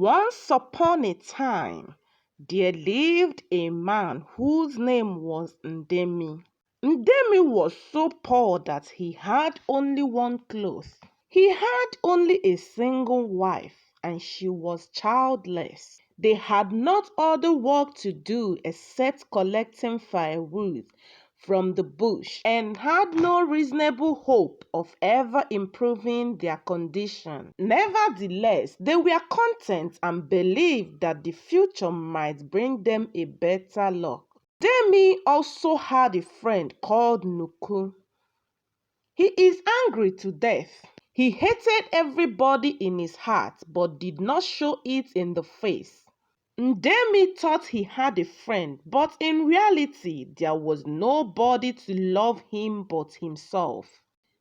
Once upon a time, there lived a man whose name was Ndemi. Ndemi was so poor that he had only one cloth. He had only a single wife, and she was childless. They had not other work to do except collecting firewood from the bush and had no reasonable hope of ever improving their condition. Nevertheless, they were content and believed that the future might bring them a better luck. Demi also had a friend called Nuku. He is angry to death. He hated everybody in his heart but did not show it in the face. Ndemi thought he had a friend, but in reality, there was nobody to love him but himself.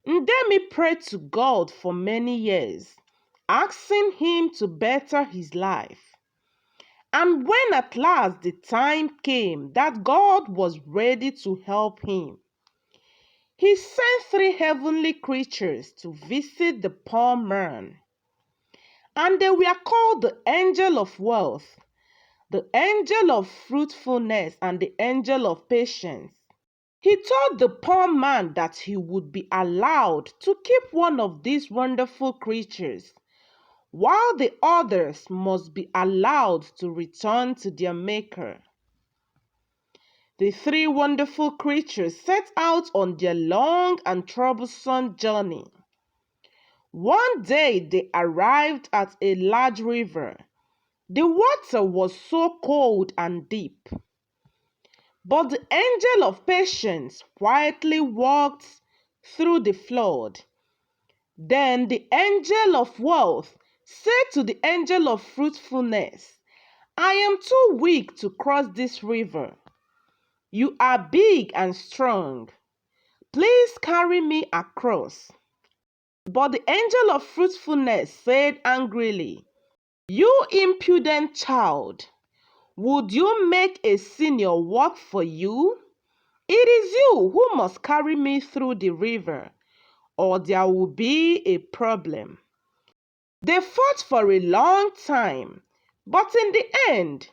Ndemi prayed to God for many years, asking him to better his life. And when at last the time came that God was ready to help him, he sent 3 heavenly creatures to visit the poor man. And they were called the angel of wealth, the angel of fruitfulness, and the angel of patience. He told the poor man that he would be allowed to keep one of these wonderful creatures, while the others must be allowed to return to their maker. The 3 wonderful creatures set out on their long and troublesome journey. One day they arrived at a large river. The water was so cold and deep. But the angel of patience quietly walked through the flood. Then the angel of wealth said to the angel of fruitfulness, "I am too weak to cross this river. You are big and strong. Please carry me across." But the angel of fruitfulness said angrily, "You impudent child, would you make a senior work for you? It is you who must carry me through the river, or there will be a problem." They fought for a long time, but in the end,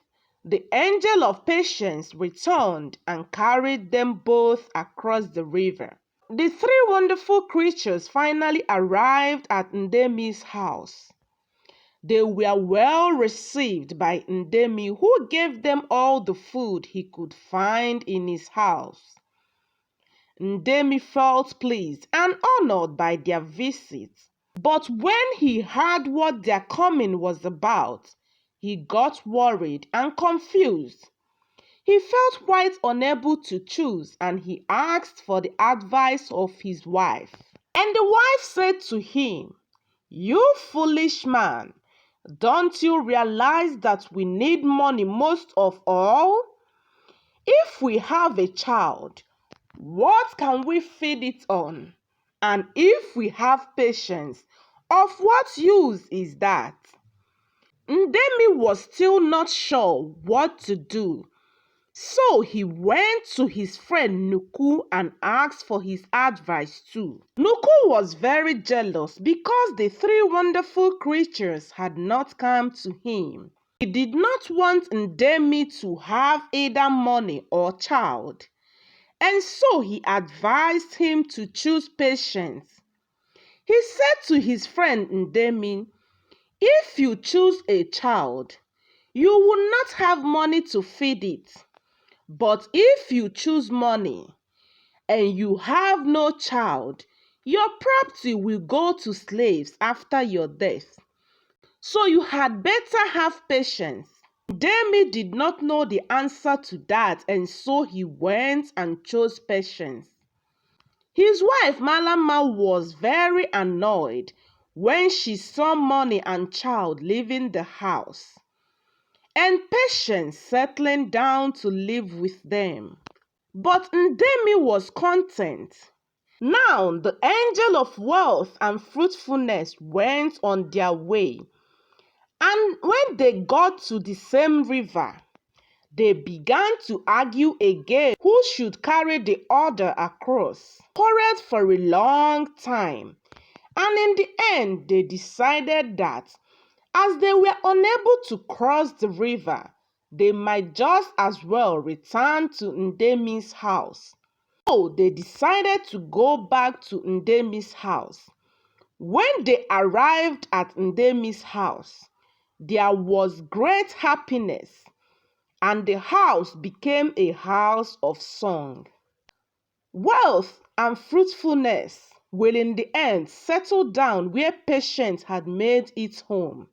the angel of patience returned and carried them both across the river. The 3 wonderful creatures finally arrived at Ndemi's house. They were well received by Ndemi, who gave them all the food he could find in his house. Ndemi felt pleased and honored by their visit. But when he heard what their coming was about, he got worried and confused. He felt quite unable to choose, and he asked for the advice of his wife. And the wife said to him, "You foolish man, don't you realize that we need money most of all? If we have a child, what can we feed it on? And if we have patience, of what use is that?" Ndemi was still not sure what to do, so he went to his friend Nuku and asked for his advice too. Nuku was very jealous because the 3 wonderful creatures had not come to him. He did not want Ndemi to have either money or child, and so he advised him to choose patience. He said to his friend Ndemi, "If you choose a child, you will not have money to feed it. But if you choose money and you have no child, your property will go to slaves after your death. So you had better have patience." Demi did not know the answer to that, and so he went and chose patience. His wife Malama was very annoyed when she saw money and child leaving the house, and Patience settling down to live with them. But Ndemi was content. Now the angel of wealth and fruitfulness went on their way, and when they got to the same river, they began to argue again who should carry the other across. Quarreled for a long time, and in the end they decided that As they were unable to cross the river, they might just as well return to Ndemi's house. So they decided to go back to Ndemi's house. When they arrived at Ndemi's house, there was great happiness, and the house became a house of song. Wealth and fruitfulness will in the end settle down where patience had made its home.